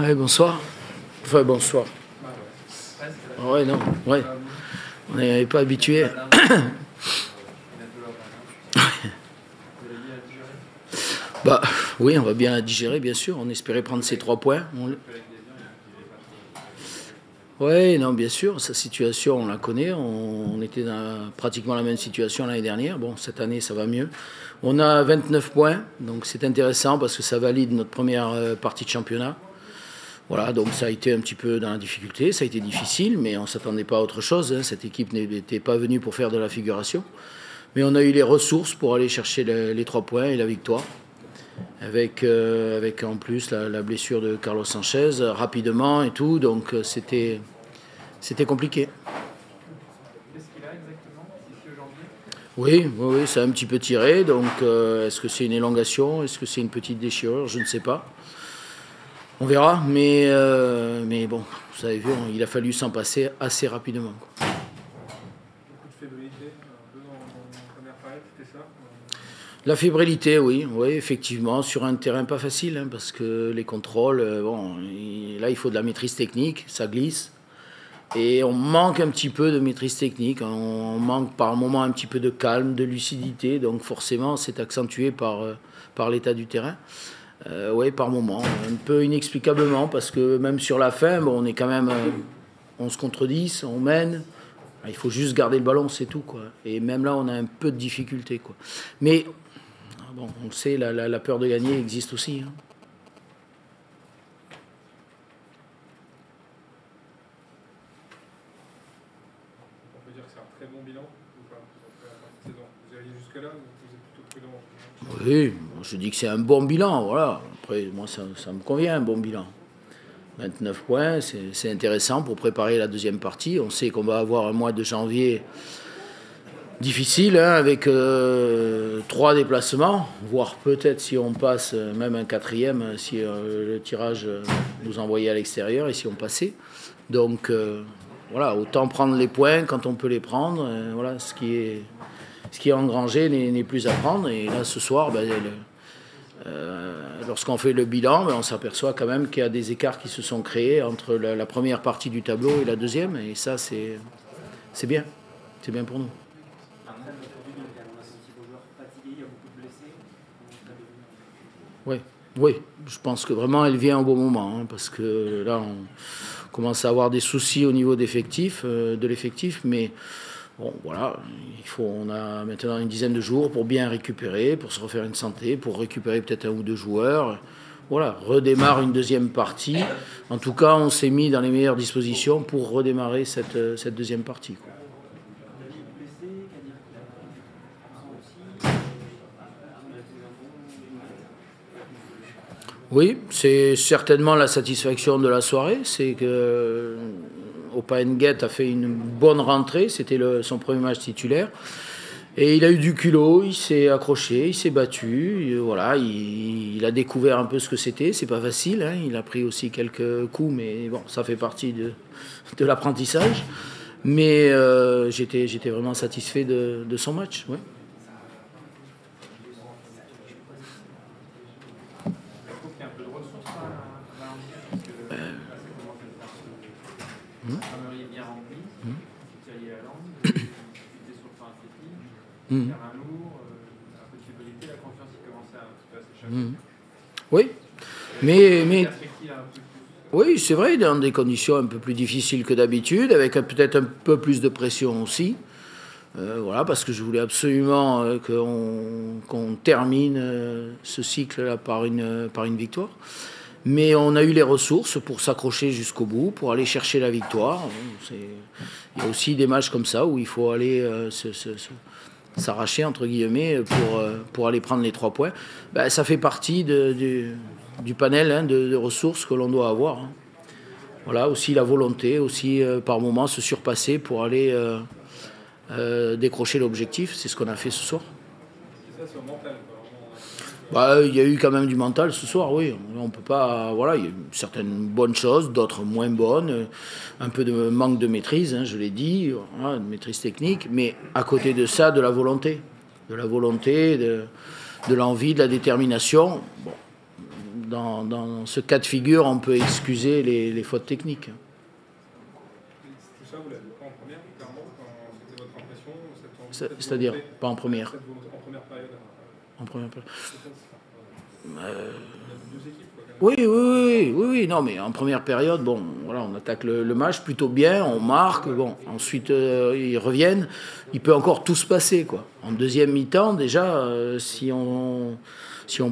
Ouais, bonsoir. Enfin, bonsoir. Ouais, non, ouais. On n'est pas habitué. Bah, oui, on va bien digérer, bien sûr. On espérait prendre ces 3 points. Oui, non, bien sûr. Sa situation, on la connaît. On était dans pratiquement la même situation l'année dernière. Bon, cette année, ça va mieux. On a 29 points, donc c'est intéressant parce que ça valide notre première partie de championnat. Voilà, donc ça a été un petit peu dans la difficulté, ça a été difficile, mais on ne s'attendait pas à autre chose. Cette équipe n'était pas venue pour faire de la figuration. Mais on a eu les ressources pour aller chercher les 3 points et la victoire. Avec en plus la blessure de Carlos Sanchez rapidement et tout, donc c'était compliqué. Qu'est-ce qu'il a exactement ici aujourd'hui? Oui, c'est un petit peu tiré, donc est-ce que c'est une élongation, est-ce que c'est une petite déchirure, je ne sais pas. On verra, mais bon, vous avez vu, il a fallu s'en passer assez rapidement. Beaucoup de fébrilité, un peu dans la première période, c'était ça? La fébrilité, oui, effectivement, sur un terrain pas facile, hein, parce que les contrôles, là il faut de la maîtrise technique, ça glisse, et on manque un petit peu de maîtrise technique, on manque par moments un petit peu de calme, de lucidité, donc forcément c'est accentué par l'état du terrain. Oui, par moment, un peu inexplicablement, parce que même sur la fin, bon, on est quand même 11 contre 10, on mène. Il faut juste garder le ballon, c'est tout, quoi. Et même là, on a un peu de difficulté, quoi. Mais bon, on le sait, la peur de gagner existe aussi. Hein. On peut dire que c'est un très bon bilan ou pas après la fin de saison? Vous alliez jusque-là ou vous êtes plutôt prudent? Oui, je dis que c'est un bon bilan, voilà. Après, moi, ça me convient, un bon bilan. 29 points, c'est intéressant pour préparer la deuxième partie. On sait qu'on va avoir un mois de janvier difficile, hein, avec 3 déplacements, voire peut-être si on passe même un 4e, si le tirage nous envoyait à l'extérieur et si on passait. Donc voilà, autant prendre les points quand on peut les prendre. Voilà, ce qui est engrangé n'est plus à prendre. Et là, ce soir, lorsqu'on fait le bilan, on s'aperçoit quand même qu'il y a des écarts qui se sont créés entre la première partie du tableau et la deuxième. Et ça, c'est bien. C'est bien pour nous. Oui, je pense que vraiment elle vient au bon moment, hein, parce que là on commence à avoir des soucis au niveau de l'effectif, mais bon voilà, on a maintenant une dizaine de jours pour bien récupérer, pour se refaire une santé, pour récupérer peut-être 1 ou 2 joueurs. Voilà, redémarre une deuxième partie. En tout cas, on s'est mis dans les meilleures dispositions pour redémarrer cette deuxième partie, quoi. Oui, c'est certainement la satisfaction de la soirée. C'est que Opa Nguet a fait une bonne rentrée. C'était son premier match titulaire. Et il a eu du culot, il s'est accroché, il s'est battu. Voilà, il a découvert un peu ce que c'était. C'est pas facile, hein. Il a pris aussi quelques coups, mais bon, ça fait partie de l'apprentissage. Mais j'étais vraiment satisfait de son match. Ouais. Infirmerie bien remplie, vous tiriez la langue, vous étiez sur le plan athlétique, terrain lourd, un peu de fébrilité, la confiance qui commençait un petit peu à s'échapper. Oui, mais oui, c'est vrai, dans des conditions un peu plus difficiles que d'habitude, avec peut-être un peu plus de pression aussi. Voilà, parce que je voulais absolument qu'on termine ce cycle-là par une victoire. Mais on a eu les ressources pour s'accrocher jusqu'au bout, pour aller chercher la victoire. Il y a aussi des matchs comme ça où il faut aller s'arracher, entre guillemets, pour aller prendre les 3 points. Ben, ça fait partie du panel, hein, de ressources que l'on doit avoir. Hein. Voilà, aussi la volonté, aussi par moments se surpasser pour aller décrocher l'objectif. C'est ce qu'on a fait ce soir. C'est ça, c'est au mental. Il y a eu quand même du mental ce soir, oui. On peut pas. Voilà, il y a certaines bonnes choses, d'autres moins bonnes. Un peu de manque de maîtrise, hein, je l'ai dit, voilà, de maîtrise technique. Mais à côté de ça, de la volonté. De l'envie, de la détermination. Bon, dans ce cas de figure, on peut excuser les fautes techniques. Tout ça, vous l'avez pas en première, clairement, c'était votre impression? C'est-à-dire, pas en première. En première période. En première période. Deux équipes, quoi, Oui, non, mais en première période, bon, voilà, on attaque le match plutôt bien, on marque, bon, ensuite ils reviennent, il peut encore tout se passer, quoi. En deuxième mi-temps, déjà, si on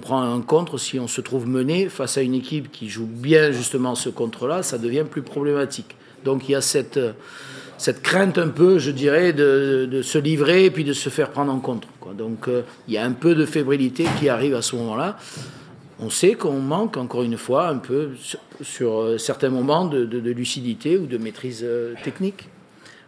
prend un contre, si on se trouve mené face à une équipe qui joue bien justement ce contre-là, ça devient plus problématique. Donc il y a cette crainte un peu, je dirais, de se livrer et puis de se faire prendre en contre, quoi. Donc il y a un peu de fébrilité qui arrive à ce moment-là. On sait qu'on manque, encore une fois, un peu sur certains moments de lucidité ou de maîtrise technique.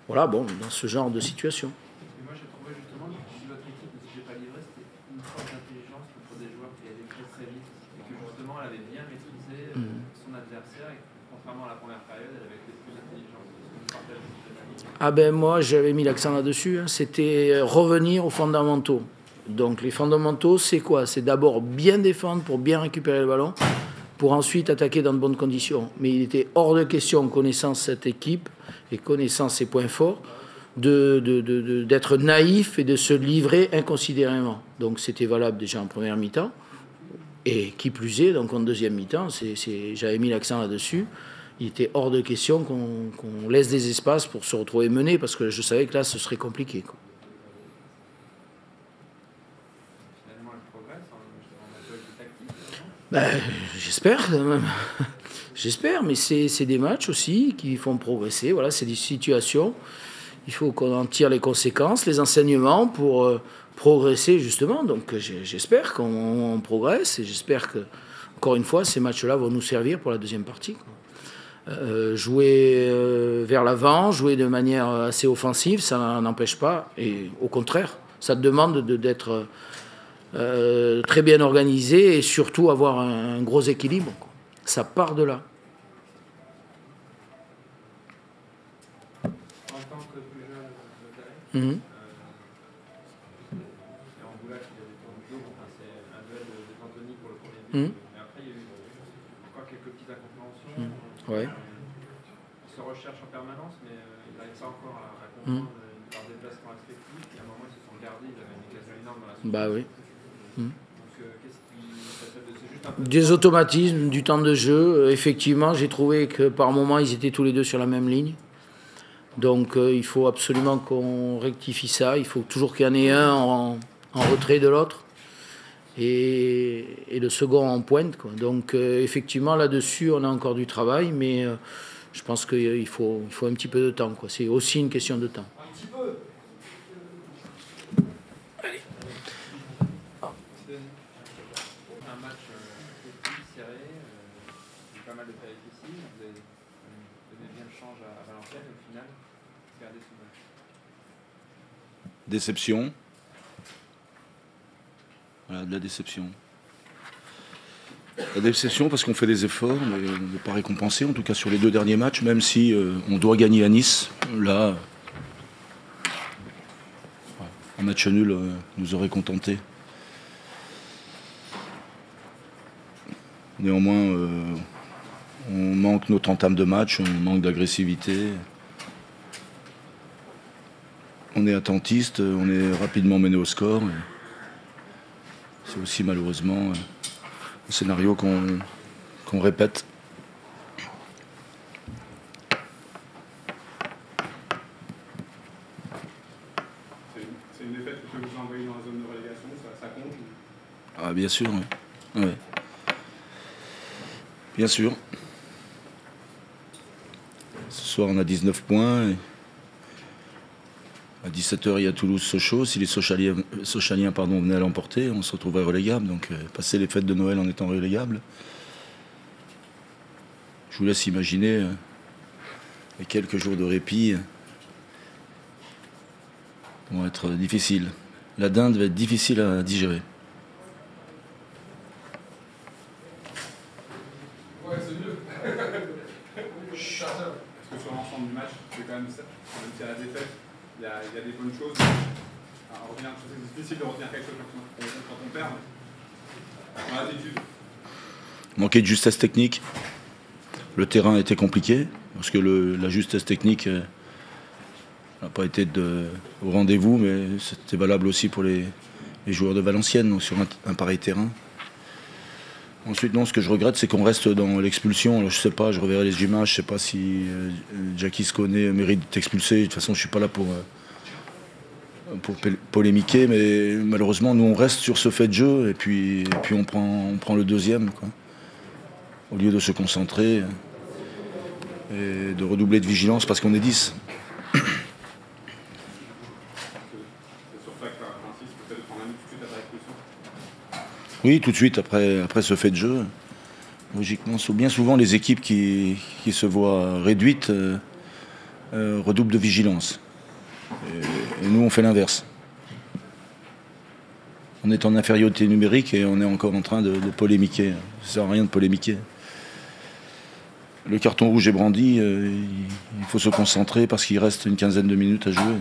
Voilà, bon, dans ce genre de situation. Et moi, j'ai trouvé justement que votre équipe, ne s'est pas livré, c'était une forme d'intelligence contre des joueurs qui allaient très vite et que justement, elle avait bien maîtrisé son adversaire et contrairement à la première période, elle avait été plus intelligente. Ah ben moi, j'avais mis l'accent là-dessus, hein. C'était revenir aux fondamentaux. Donc les fondamentaux, c'est quoi? C'est d'abord bien défendre pour bien récupérer le ballon, pour ensuite attaquer dans de bonnes conditions. Mais il était hors de question, connaissant cette équipe et connaissant ses points forts, d'être naïf et de se livrer inconsidérément. Donc c'était valable déjà en première mi-temps. Et qui plus est, donc en deuxième mi-temps, j'avais mis l'accent là-dessus. Il était hors de question qu'on laisse des espaces pour se retrouver mené, parce que je savais que là, ce serait compliqué, quoi. Ben, j'espère quand même. J'espère, mais c'est des matchs aussi qui font progresser. Voilà, c'est des situations. Il faut qu'on en tire les conséquences, les enseignements pour progresser justement. Donc j'espère qu'on progresse et j'espère que, encore une fois, ces matchs-là vont nous servir pour la deuxième partie, quoi. Jouer vers l'avant, jouer de manière assez offensive, ça n'empêche pas. Et au contraire, ça demande d'être très bien organisé et surtout avoir un gros équilibre, quoi. Ça part de là. En tant que plus jeune, en Boulac, il y avait Toronto, enfin, c'est un duel d'Anthony pour le premier but. Mais après, il y a eu encore quelques petites incompréhensions. Ouais. Il se recherche en permanence, mais il n'arrive pas encore à comprendre par déplacement respectif. Et à un moment, ils se sont gardés, il avait une occasion énorme dans la seconde. Bah oui. Des automatismes, du temps de jeu. Effectivement, j'ai trouvé que par moments, ils étaient tous les deux sur la même ligne. Donc, il faut absolument qu'on rectifie ça. Il faut toujours qu'il y en ait un en retrait de l'autre et le second en pointe, quoi. Donc, effectivement, là-dessus, on a encore du travail, mais je pense qu'il faut un petit peu de temps, quoi. C'est aussi une question de temps. Un petit peu. Déception. Voilà, de la déception. La déception parce qu'on fait des efforts, mais on n'est pas récompensé, en tout cas sur les deux derniers matchs, même si on doit gagner à Nice. Là, un match nul nous aurait contenté. Néanmoins, on manque notre entame de match, on manque d'agressivité. On est attentiste, on est rapidement mené au score. C'est aussi malheureusement un scénario qu'on répète. C'est une défaite que vous envoyez dans la zone de relégation, ça compte? Ah bien sûr, oui. Ouais. Bien sûr. Ce soir on a 19 points. À 17h, il y a Toulouse-Sochaux. Si les Sochaliens venaient à l'emporter, on se retrouverait relégable. Donc, passer les fêtes de Noël en étant relégable. Je vous laisse imaginer les quelques jours de répit vont être difficiles. La dinde va être difficile à digérer. Ouais, c'est mieux. Parce que sur l'ensemble du match, c'est quand même ça. Même si à la défaite, il y a des bonnes choses. C'est difficile de retenir quelque chose quand on perd. Dans l'attitude. manquait de justesse technique. Le terrain était compliqué, parce que la justesse technique n'a pas été au rendez-vous, mais c'était valable aussi pour les joueurs de Valenciennes, donc sur un pareil terrain. Ensuite, non, ce que je regrette, c'est qu'on reste dans l'expulsion. Alors, je sais pas, je reverrai les images, je sais pas si Jackie Sconey mérite d'être expulsé. De toute façon, je suis pas là pour polémiquer, mais malheureusement, nous, on reste sur ce fait de jeu, et puis on prend le deuxième, quoi. Au lieu de se concentrer et de redoubler de vigilance parce qu'on est 10. Oui, tout de suite après ce fait de jeu. Logiquement, bien souvent, les équipes qui se voient réduites redoublent de vigilance. Et nous, on fait l'inverse. On est en infériorité numérique et on est encore en train de polémiquer. Ça ne sert à rien de polémiquer. Le carton rouge est brandi, il faut se concentrer parce qu'il reste une quinzaine de minutes à jouer.